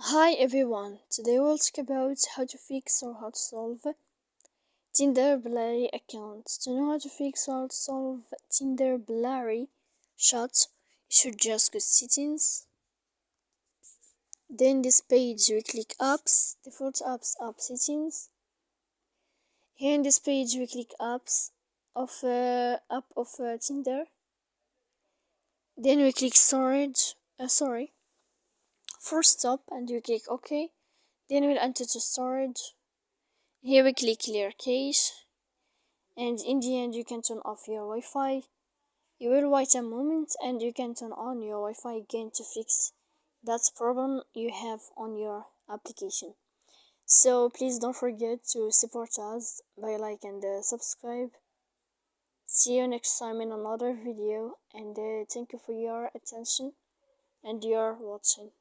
Hi everyone, today we'll talk about how to fix or how to solve Tinder Blurry account. To know how to fix or how to solve Tinder Blurry shot, you should just go settings. Then this page we click apps, default apps, app settings. Here in this page we click apps of app of Tinder. Then we click storage, force stop, and we click OK. Then we'll enter to storage. Here we click clear cache, and in the end you can turn off your Wi-Fi. You will wait a moment and you can turn on your Wi-Fi again to fix that problem you have on your application. So please don't forget to support us by like and subscribe. See you next time in another video, and thank you for your attention and your watching.